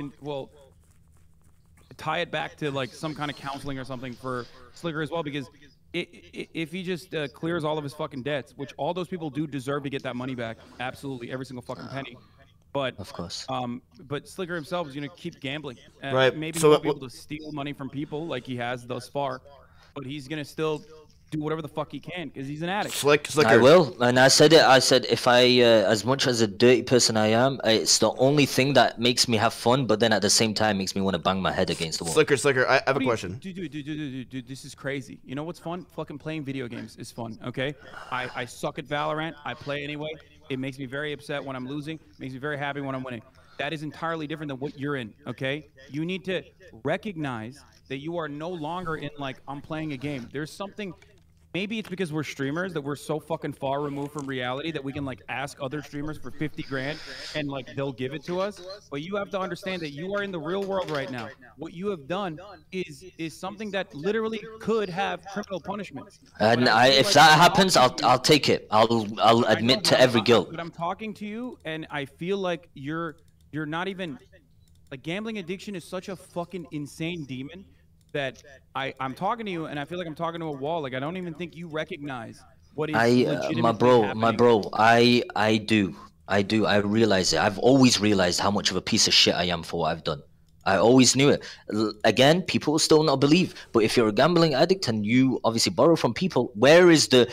tie it back to like some kind of counseling or something for Sliker as well, because if he just clears all of his fucking debts, which all those people do deserve to get that money back, absolutely, every single fucking penny. But of course, but Sliker himself is gonna keep gambling. Right. Maybe he won't be able to steal money from people like he has thus far, but he's gonna still do whatever the fuck he can because he's an addict. Sliker. I will, and I said it. I said if I, as much as a dirty person I am, it's the only thing that makes me have fun. But then at the same time, makes me want to bang my head against the wall. Sliker. I have a question. Dude, this is crazy. You know what's fun? Fucking playing video games is fun. Okay, I suck at Valorant. I play anyway. It makes me very upset when I'm losing. It makes me very happy when I'm winning. That is entirely different than what you're in. Okay, you need to recognize that you are no longer in like I'm playing a game. There's something. Maybe it's because we're streamers that we're so fucking far removed from reality that we can like ask other streamers for 50 grand and like they'll give it to us. But you have to understand that you are in the real world right now. What you have done is something that literally could have criminal punishment. And if that happens, I'll take it. I'll admit to every guilt. But I'm talking to you, and I feel like you're not even like gambling addiction is such a fucking insane demon. That I'm talking to you, and I feel like I'm talking to a wall. Like I don't even think you recognize what is legitimately my bro. I do. I realize it. I've always realized how much of a piece of shit I am for what I've done. I always knew it. Again, people will still not believe. But if you're a gambling addict and you obviously borrow from people, where is the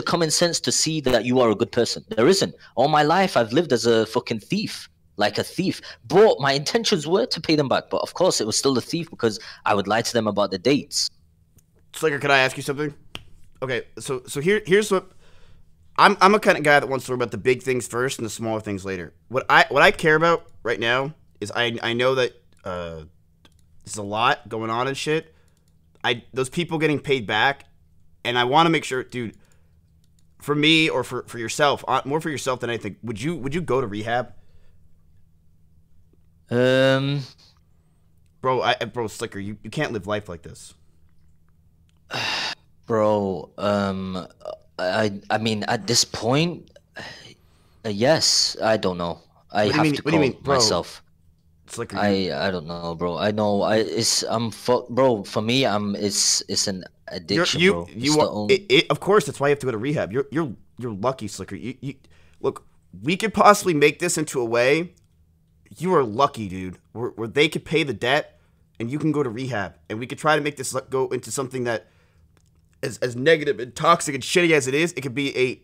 common sense to see that you are a good person? There isn't. All my life, I've lived as a fucking thief. Like a thief, but my intentions were to pay them back. But of course, it was still a thief because I would lie to them about the dates. Sliker, can I ask you something? Okay, so here's what I'm a kind of guy that wants to worry about the big things first and the smaller things later. What I care about right now is I know that there's a lot going on and shit. Those people getting paid back, and I want to make sure, dude. For me or for yourself, more for yourself than anything. Would you go to rehab? Bro, Sliker, you can't live life like this. Bro, I mean, at this point, yes, I don't know. I have to call myself. Sliker, I don't know, bro. I know bro. For me, it's an addiction, bro. Of course, that's why you have to go to rehab. You're lucky, Sliker. You look, we could possibly make this into a way. You are lucky, dude, where they could pay the debt and you can go to rehab. And we could try to make this go into something that is as negative and toxic and shitty as it is. It could be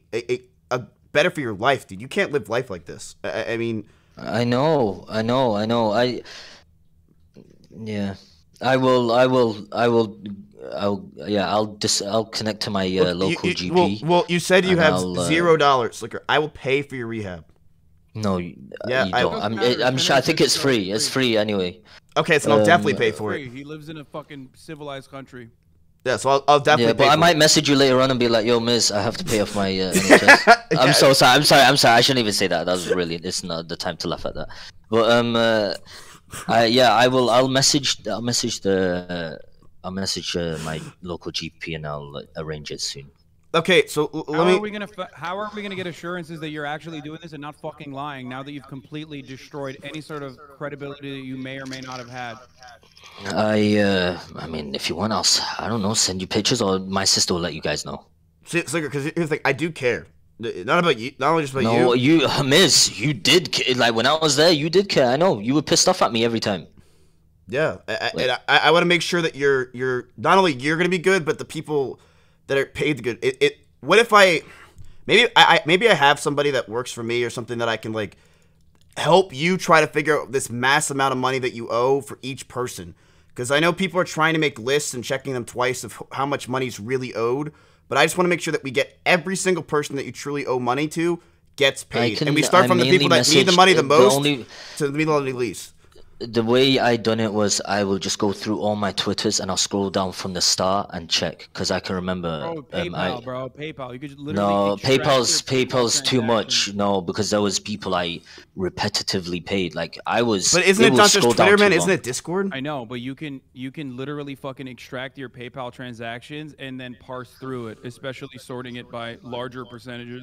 a better for your life, dude. You can't live life like this. I mean... I know. Yeah. I'll connect to my local GP. Well, you said you have $0, Sliker. I will pay for your rehab. No, you don't. I'm sure. I think it's free. It's free anyway. Okay, so I'll definitely pay for it. He lives in a fucking civilized country. Yeah, so I'll definitely. Yeah, but I might message you later on and be like, "Yo, Miz, I have to pay off my NHS." I'm so sorry. I'm sorry. I shouldn't even say that. That was really. It's not the time to laugh at that. But I will. I'll message my local GP and I'll arrange it soon. Okay, so how are we gonna get assurances that you're actually doing this and not fucking lying now that you've completely destroyed any sort of credibility that you may or may not have had? I mean, if you want, I don't know, send you pictures, or my sister will let you guys know. Sliker, because here's the thing, I do care. Not about you, not only just about you. No, you, Miz, you did, like, when I was there, you did care, I know. You were pissed off at me every time. Yeah, and I want to make sure that you're, not only you're going to be good, but the people that are paid the good. What if maybe I have somebody that works for me or something that I can, like, help you try to figure out this mass amount of money that you owe for each person. Because I know people are trying to make lists and checking them twice of how much money is really owed. But I just want to make sure that we get every single person that you truly owe money to gets paid. And we start from the people that need the money the most to the people that need the least. The way I done it was I will just go through all my Twitters and I'll scroll down from the start and check because I can remember. Bro, PayPal, bro, PayPal. You could literally No, extract your PayPal's too transactions. much. No, because there was people I repetitively paid. Like I was. But isn't it not just Twitter, man? Isn't it Discord? I know, but you can literally fucking extract your PayPal transactions and then parse through it, especially sorting it by larger percentages.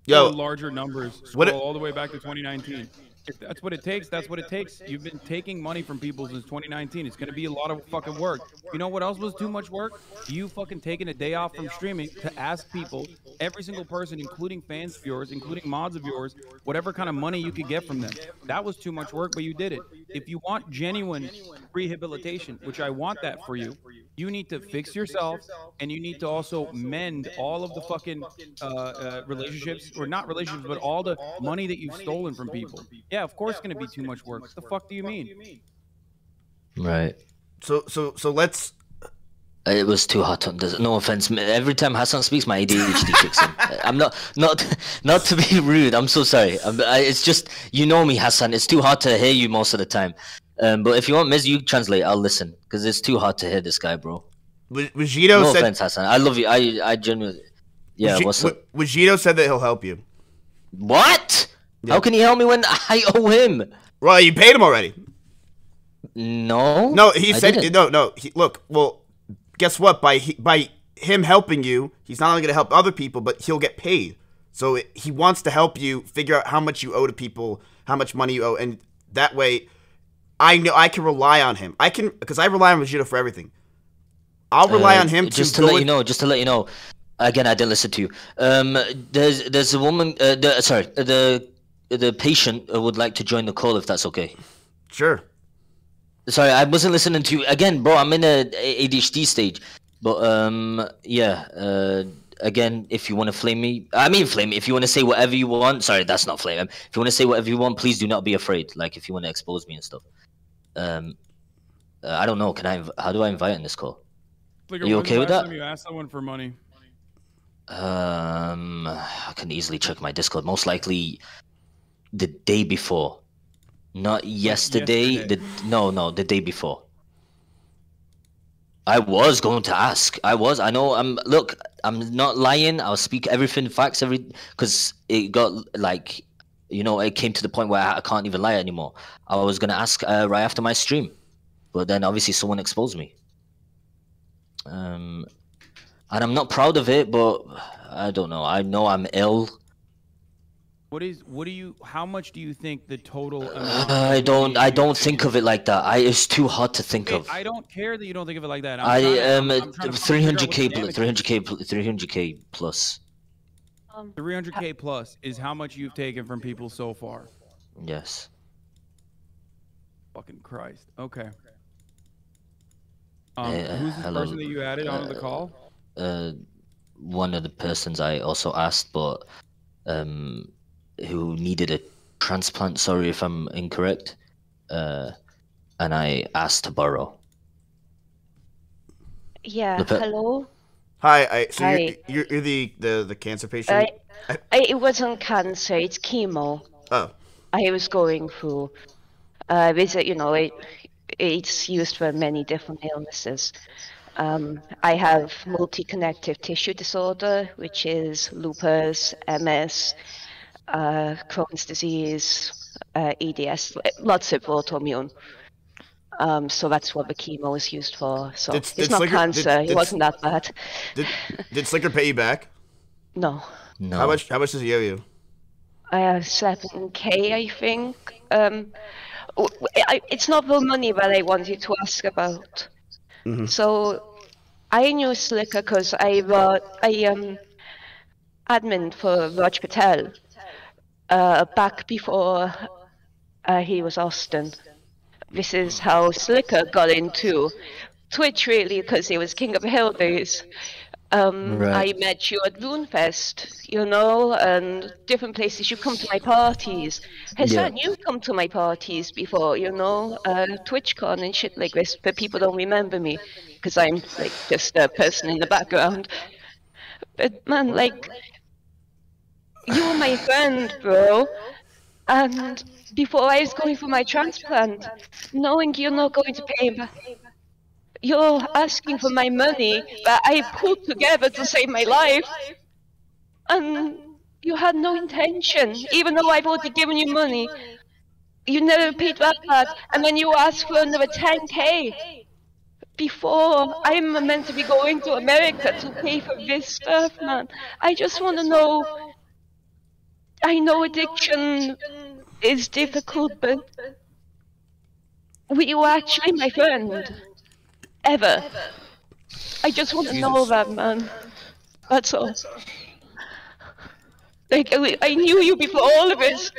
Yo, larger numbers. Scroll all the way back to 2019. If that's what it takes, that's what it takes. You've been taking money from people since 2019. It's going to be a lot of fucking work. You know what else was too much work? You fucking taking a day off from streaming to ask people, every single person, including fans of yours, including mods of yours, whatever kind of money you could get from them. That was too much work, but you did it. If you want genuine rehabilitation, which I want that for you, you need to fix yourself, and you need to also mend all of the fucking relationships, or not relationships, but all the money that you've stolen from people. Yeah, of course it's going to be too much work. What the fuck do you mean? Right. So let's... It was too hot on this. No offense. Every time Hassan speaks, my ADHD kicks in. I'm not to be rude. I'm so sorry. It's just, you know me, Hassan. It's too hard to hear you most of the time. But if you want Miz, you translate. I'll listen because it's too hard to hear this guy, bro. Vegito no said... offense, Hassan. I love you. I genuinely... Yeah, what's up? Vegito said that he'll help you. What? Yeah. How can he help me when I owe him? Well, you paid him already. No. No, he said... No. Look, well... Guess what? By him helping you, he's not only going to help other people, but he'll get paid. So he wants to help you figure out how much you owe to people, how much money you owe, and that way, I know I can rely on him. Because I rely on Vegeta for everything. I'll rely on him just to let you know. Just to let you know. Again, I didn't listen to you. There's a woman. The patient would like to join the call if that's okay. Sure. Sorry, I wasn't listening to you. Again, bro, I'm in a ADHD stage. But, yeah, again, if you want to flame me... flame me. If you want to say whatever you want... Sorry, that's not flame. If you want to say whatever you want, please do not be afraid. Like, if you want to expose me and stuff. I don't know. How do I invite in this call? Are you okay with that? You asked someone for money. I can easily check my Discord. Most likely the day before. Not yesterday. No, the day before. I was going to ask. I know. Look, I'm not lying. I'll speak everything, facts, because it got like, it came to the point where I can't even lie anymore. I was gonna ask right after my stream, but then obviously someone exposed me. And I'm not proud of it, but I don't know. I know I'm ill. How much do you think the total amount? I don't think of it like that. It's too hard to think of. I don't care that you don't think of it like that. 300k plus. 300k plus is how much you've taken from people so far. Yes. Fucking Christ. Okay. Who's the person that you added onto the call? One of the persons I also asked, but who needed a transplant. Sorry if I'm incorrect. And I asked to borrow. Yeah. Hello. Hi. Hi. You're the cancer patient. It wasn't cancer. It's chemo. Oh. I was going through. It's used for many different illnesses. I have multi-connective tissue disorder, which is lupus, MS, Crohn's disease, EDS, lots of autoimmune. So that's what the chemo is used for. So it's not cancer. It wasn't that bad. Did Sliker pay you back? No. No. How much does he owe you? 7K, I think. It's not the money that I wanted to ask about. Mm-hmm. So I knew Sliker because I admin for Raj Patel back before he was Austin. This is how Sliker got into Twitch, really, because he was King of the Hill days. Right. I met you at RuneFest, and different places. You come to my parties. Hassan, you've come to my parties before, TwitchCon and shit like this, but people don't remember me because I'm like just a person in the background. But man, like, you were my friend, bro, and before I was going for my transplant, knowing you're not going to pay me. You're asking for my money that I put together to save my life. And you had no intention, even though I've already given you money. You never paid that back, and then you asked for another 10K. Before I'm meant to be going to America to pay for this stuff, man. I just want to know. I know addiction is difficult, but were you actually my friend? Ever? I just want to know that, man. That's all. Like, I knew you before all of this.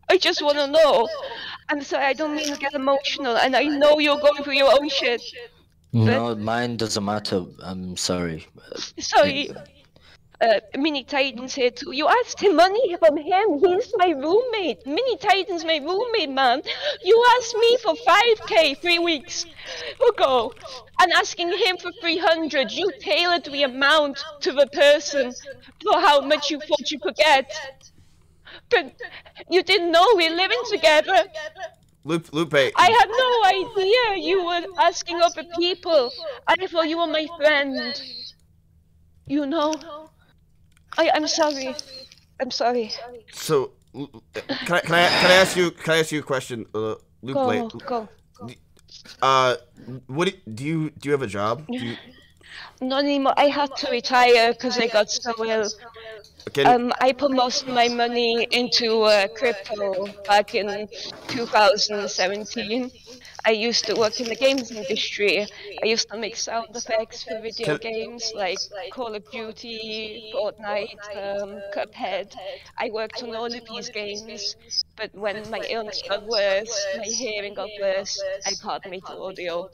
I just want to know. I'm sorry, I don't mean to get emotional, and I know you're going through your own shit. No, mine doesn't matter. I'm sorry. Sorry. Mini Titan's here too. You asked him money from him. He's my roommate. Mini Titan's my roommate, man. You asked me for 5K 3 weeks ago, and asking him for 300. You tailored the amount to the person for how much you thought you could get. But you didn't know we're living together. Lupe. I had no idea you were asking other people. I thought you were my friend. You know? I'm sorry. I'm sorry. So, can I ask you a question, Lupe? Go. What do you have a job? Not anymore. I had to retire because I got so ill. I put most of my money into crypto back in 2017. I used to work in the games industry. I used to make sound effects for video games like Call of Duty, Fortnite, Cuphead. I worked on all of these games, but when my illness got worse, my hearing got worse, I can't make audio.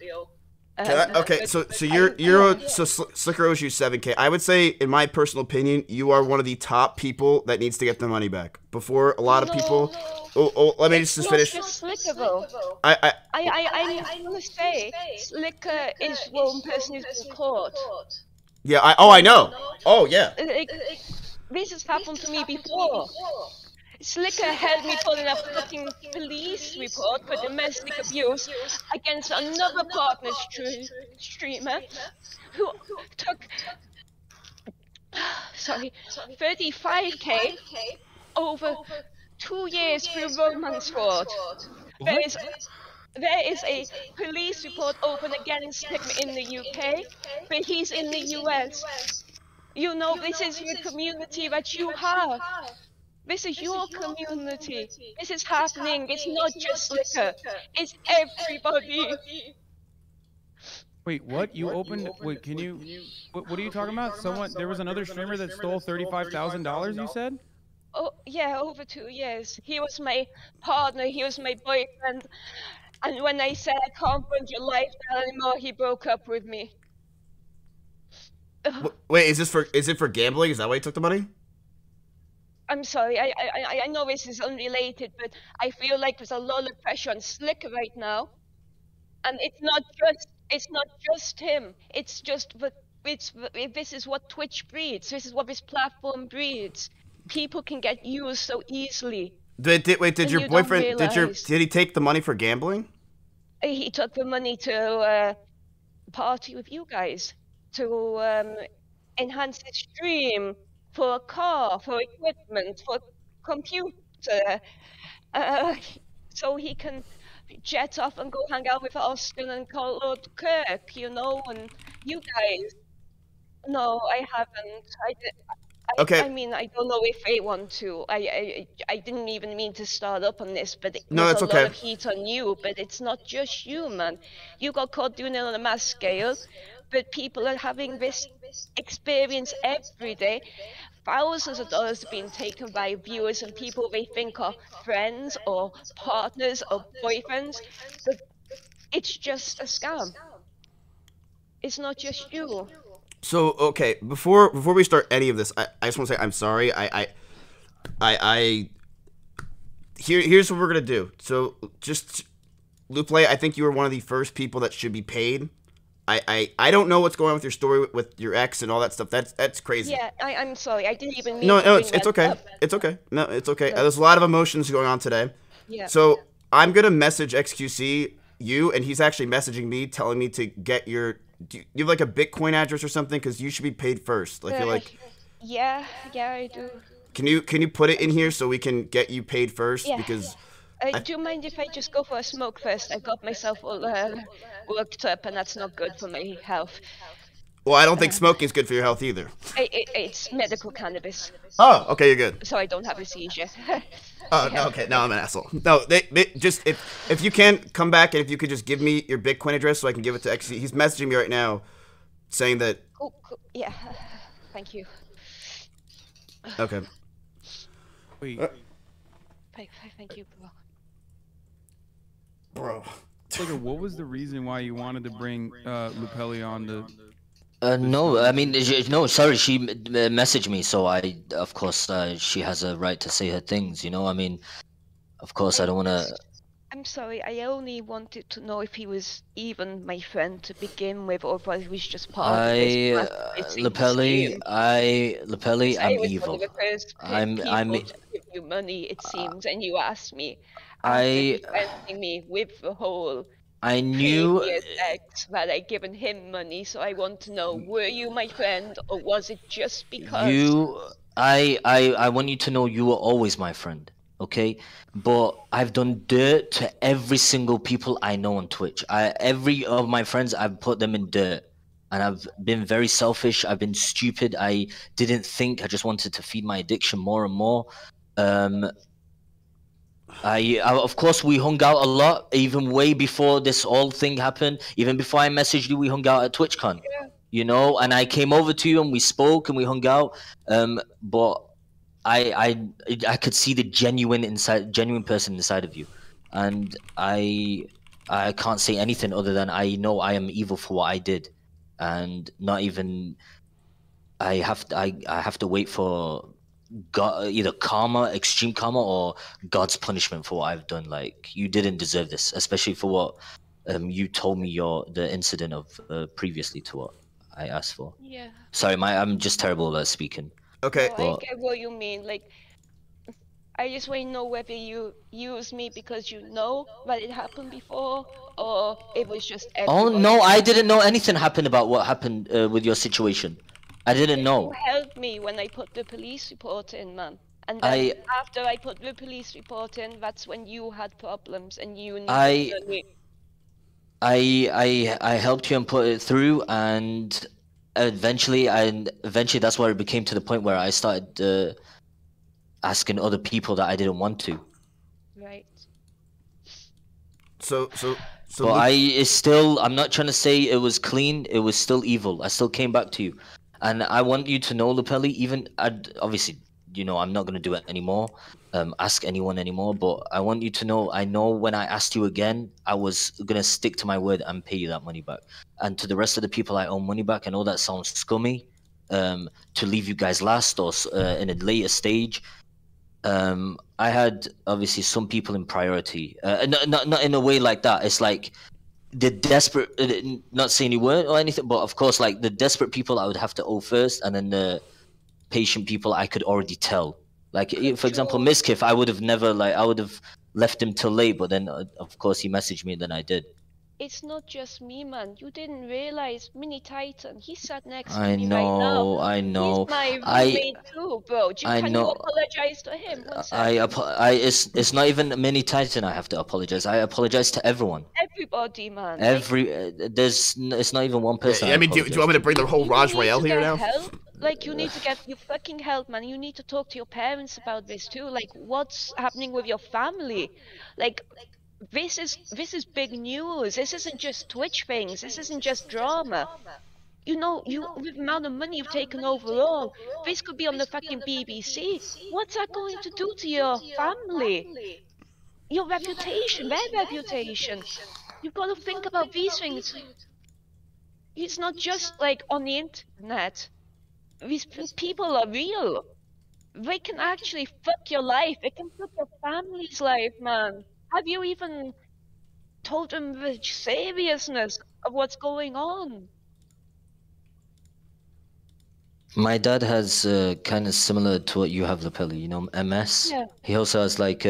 Okay, so Sliker owes you 7K. I would say, in my personal opinion, you are one of the top people that needs to get their money back. Before a lot of people. Let me just finish. It's not just Sliker, though. I'm gonna say Sliker is one person who's in court. Yeah. I know. Oh yeah. This has happened to me before. Sliker had me put in a fucking police report for domestic abuse against another partner streamer who took 35K over 2 years through romance fraud. There is a police report open against him in the UK, but he's in the US. You know, this is the community that you have. This is your community. This is happening. It's not just Sliker. It's everybody. Wait, what? You opened? Wait, can you? What are you talking about? There was another streamer that stole $35,000. You said? Oh yeah, over 2 years. He was my partner. He was my boyfriend. And when I said I can't fund your lifestyle anymore, he broke up with me. Wait, is it for gambling? Is that why he took the money? I'm sorry, I know this is unrelated, but I feel like there's a lot of pressure on Sliker right now, and it's not just him. It's just this is what Twitch breeds. This is what this platform breeds. People can get used so easily. Did your boyfriend did he take the money for gambling? He took the money to party with you guys, to enhance his stream. For a car, for equipment, for computer, so he can jet off and go hang out with Austin and Lord Kirk, you know, and you guys. No, I haven't. Okay. I mean, I don't know if they want to. I didn't even mean to start up on this, but no, there's it's a okay. lot of heat on you. But it's not just you, man. You got caught doing it on a mass scale, but people are having this experience every day. Thousands of dollars are being taken by viewers and people they think are friends or partners or boyfriends, but it's just a scam. It's not just you. So okay, before we start any of this, I just want to say I'm sorry. Here's what we're gonna do. So just Lupe, I think you were one of the first people that should be paid. I don't know what's going on with your story with your ex and all that stuff. That's crazy. Yeah, I'm sorry. I didn't even mean No, to it's okay. up. It's okay. No, it's okay. No. There's a lot of emotions going on today. Yeah. So I'm gonna message XQC you, and he's actually messaging me, telling me to get your. Do you have like a Bitcoin address or something? Because you should be paid first. I feel like. Yeah, I do. Can you put it in here so we can get you paid first? Yeah. Because. Do you mind if I just go for a smoke first? I got myself all worked up, and that's not good for my health. Well, I don't think smoking is good for your health either. It's medical cannabis. Oh, okay, you're good. So I don't have a seizure. Oh, no, okay, now I'm an asshole. No, they just if you can come back and if you could just give me your Bitcoin address so I can give it to XC. He's messaging me right now, saying that. Cool. Yeah, thank you. Okay. Wait. Thank you, Bro. Sliker, what was the reason why you wanted to bring Lupelli on the? No, I mean, no, sorry, she messaged me, so of course, she has a right to say her things, you know, I mean, of course, I don't want to... I'm sorry, I only wanted to know if he was even my friend to begin with, or if he was just part of this Lupelli, I'm evil. I'm to give you money, it seems, and you asked me after defending me with the whole... I knew that I given him money, so I want to know: were you my friend, or was it just because I want you to know you were always my friend, okay? But I've done dirt to every single people I know on Twitch. Every of my friends, I've put them in dirt, and I've been very selfish. I've been stupid. I didn't think. I just wanted to feed my addiction more and more. Of course, we hung out a lot, even way before this whole thing happened. Even before I messaged you, we hung out at TwitchCon, you know. And I came over to you and we spoke and we hung out. But I could see the genuine person inside of you, and I can't say anything other than I know I am evil for what I did, and not even I have to wait for God, either karma, extreme karma, or God's punishment for what I've done. Like, you didn't deserve this, especially for what you told me the incident of previously to what I asked for. Yeah. Sorry, I'm just terrible at speaking. Okay. No, I get what you mean. Like, I just want to know whether you use me because you know that it happened before, or it was just everybody. Oh no, I didn't know anything happened about what happened with your situation. I didn't know. You helped me when I put the police report in, man. And then after I put the police report in, that's when you had problems and you needed money. I helped you and put it through, and eventually that's where it became to the point where I started asking other people that I didn't want to. Right. So but I'm not trying to say it was clean. It was still evil. I still came back to you. And I want you to know, Lupelli, obviously, you know, I'm not going to do it anymore, ask anyone anymore, but I want you to know, I know when I asked you again, I was going to stick to my word and pay you that money back. And to the rest of the people I owe money back, I know that sounds scummy, to leave you guys last or in a later stage. I had, obviously, some people in priority, not in a way like that. It's like, the desperate, not saying you weren't or anything, but of course, like, the desperate people I would have to owe first, and then the patient people I could already tell. Like, for example, Mizkif, I would have never, like, I would have left him till late, but then, of course, he messaged me, and then I did. It's not just me, man. You didn't realize Mini Titan. He sat next to me right now. I know. He's my roommate too, bro. Can you apologize to him? It's not even Mini Titan I have to apologize. I apologize to everyone. Everybody, man. It's not even one person. I mean, do you want me to bring the whole Raj Royale here now? Help? Like, you need to get your fucking help, man. You need to talk to your parents about this too. Like, what's happening with your family? Like, this is big news. This isn't just Twitch things. This isn't just drama. You know, with the amount of money you've taken overall, this could be on the fucking BBC. What's that going to do to your family? Your reputation, their reputation. You've got to think about these things. It's not just like on the internet. These people are real. They can actually fuck your life. They can fuck your family's life, man. Have you even told them the seriousness of what's going on? My dad has kind of similar to what you have, Lupelli, you know, MS. Yeah. He also has like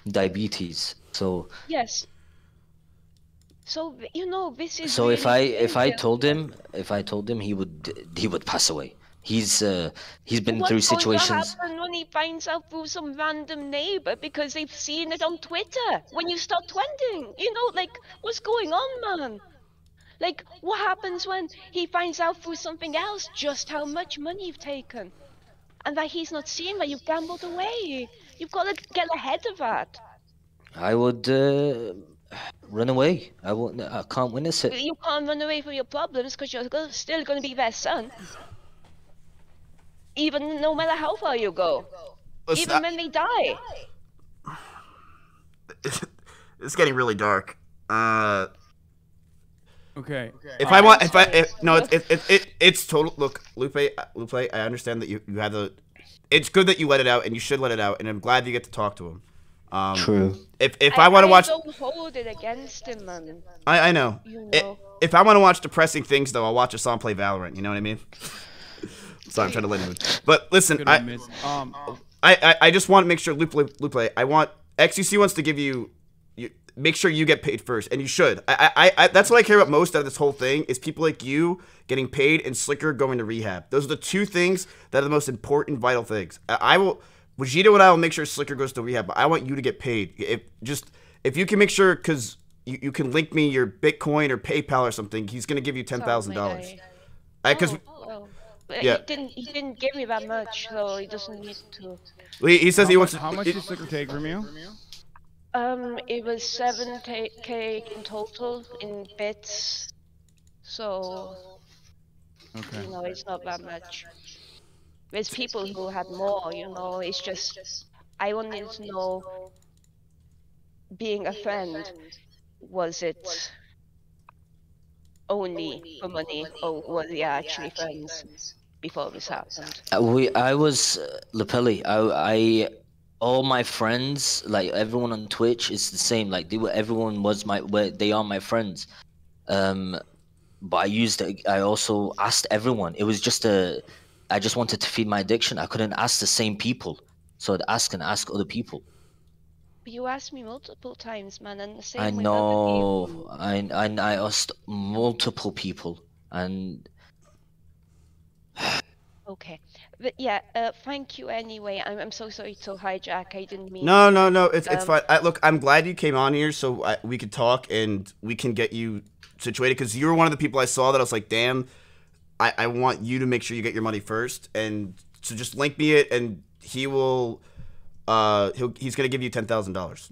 diabetes. So Yes. So you know this is. so really if I dangerous. told him, he would pass away. He's been through What's going to situations. happen when he finds out through some random neighbor because they've seen it on Twitter when you start trending? You know, like, what's going on, man? Like, what happens when he finds out through something else just how much money you've taken? And that he's not seeing that you've gambled away. You've got to get ahead of that. I would run away. I can't witness it. You can't run away from your problems because you're still going to be their son. Even no matter how far you go. Listen, Even when they die. It's getting really dark. Okay. It's total. Look, Lupe, I understand that you have the. It's good that you let it out, and you should let it out, and I'm glad you get to talk to him. True. If I want to watch, don't hold it against him, man. I know. You know. If I want to watch depressing things, though, I'll watch Hassan play Valorant. You know what I mean? Sorry, I'm trying to let him. But listen, I just want to make sure, Lupe, I want xQc wants to give you. Make sure you get paid first, and you should. That's what I care about most out of this whole thing is people like you getting paid and Sliker going to rehab. Those are the two things that are the most important, vital things. Vegito and I will make sure Sliker goes to rehab, but I want you to get paid. If you can make sure, because you can link me your Bitcoin or PayPal or something, he's gonna give you $10,000. Because yeah, he didn't give me that much, so he doesn't need to. He says he wants. How much did Sliker take from you? It was 7K in total in bits, so Okay. you know it's not that much. There's people who had more, you know. It's just I wanted to know, being a friend, was it only for money, or were they actually friends before this happened? I was Lapelli. All my friends, like everyone on Twitch, is the same. Like everyone was they are my friends. But I also asked everyone. It was just I just wanted to feed my addiction. I couldn't ask the same people, so I'd ask other people. But you asked me multiple times, man, and the same I with know. other people. I asked multiple people, and Okay, but yeah, thank you anyway. I'm so sorry to hijack. I didn't mean. No. It's fine. Look, I'm glad you came on here so we could talk and we can get you situated, because you were one of the people I saw that I was like, damn, I want you to make sure you get your money first, and so just link me it, and he will. He's gonna give you $10,000.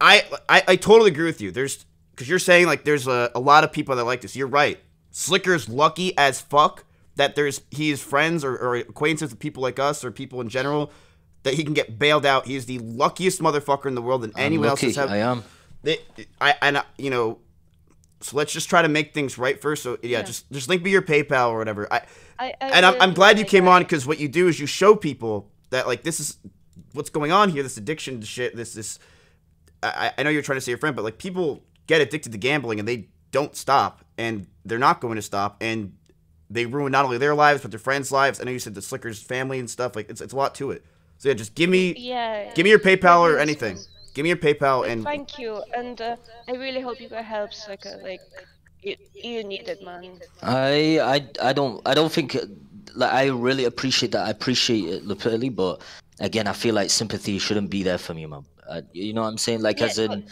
I totally agree with you. Because you're saying like there's a lot of people that like this. You're right. Sliker's lucky as fuck that he is friends or acquaintances with people like us or people in general that he can get bailed out. He is the luckiest motherfucker in the world than anyone else has. I am. So let's just try to make things right first. So yeah. just link me your PayPal or whatever. I'm will glad do you my came on, best. because what you do is you show people that like this is what's going on here. This addiction to shit. I know you're trying to say your friend, but like people get addicted to gambling and they don't stop, and they're not going to stop, and they ruin not only their lives but their friends' lives. I know you said the Sliker's family and stuff. Like it's a lot to it. So yeah, just give me your PayPal or anything. Give me your PayPal and. Thank you, and I really hope you can help Sliker. Like you need it, man. I don't think like I really appreciate that. I appreciate it, Lapelli, but again, I feel like sympathy shouldn't be there for me, man. You know what I'm saying? Like, as in,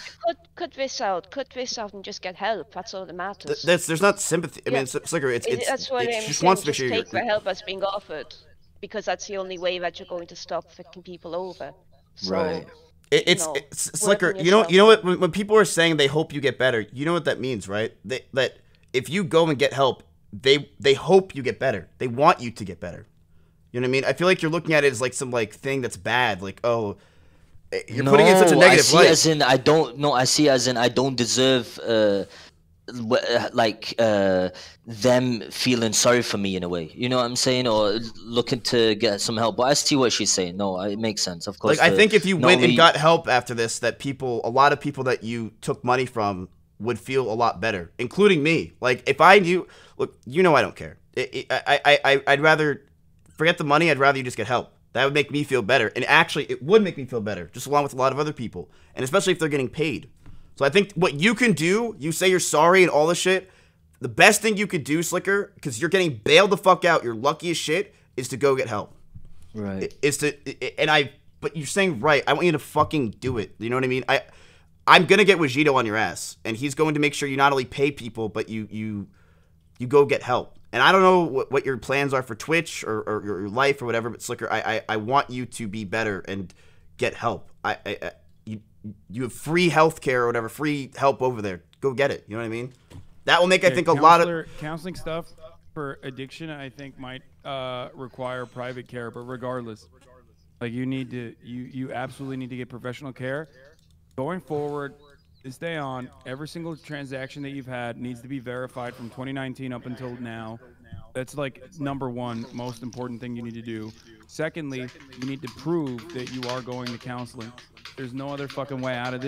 cut this out, and just get help. That's all that matters. There's not sympathy. I mean, Sliker, that's what I'm just saying. wants to make just sure take the help that's being offered, because that's the only way that you're going to stop fucking people over. So, right. It's Sliker. You know what? When people are saying they hope you get better, you know what that means, right? That if you go and get help, they hope you get better. They want you to get better. You know what I mean? I feel like you're looking at it as like some like thing that's bad. Like, oh, you're putting it in such a negative light. I see as in I don't deserve them feeling sorry for me in a way. You know what I'm saying? Or looking to get some help. But I see what she's saying. No, it makes sense. Of course. Like I think if you went and got help after this, that a lot of people that you took money from would feel a lot better, including me. Like if I knew, look, you know I don't care. I'd rather forget the money. I'd rather you just get help. That would make me feel better. And actually, it would make me feel better, just along with a lot of other people. And especially if they're getting paid. So I think what you can do, you say you're sorry and all this shit, the best thing you could do, Sliker, because you're getting bailed the fuck out, you're lucky as shit, is to go get help. Right. But you're saying right, I want you to fucking do it. You know what I mean? I'm going to get Wajito on your ass. And he's going to make sure you not only pay people, but you go get help. And I don't know what your plans are for Twitch or your life or whatever, but Sliker, I want you to be better and get help. You have free health care or whatever, free help over there. Go get it. You know what I mean? That will make, I think, a lot of... Counseling stuff for addiction, I think, might require private care, but regardless, like you absolutely need to get professional care. Going forward, to stay on, every single transaction that you've had needs to be verified from 2019 up until now. That's like #1 most important thing you need to do. Secondly, you need to prove that you are going to counseling. There's no other fucking way out of this.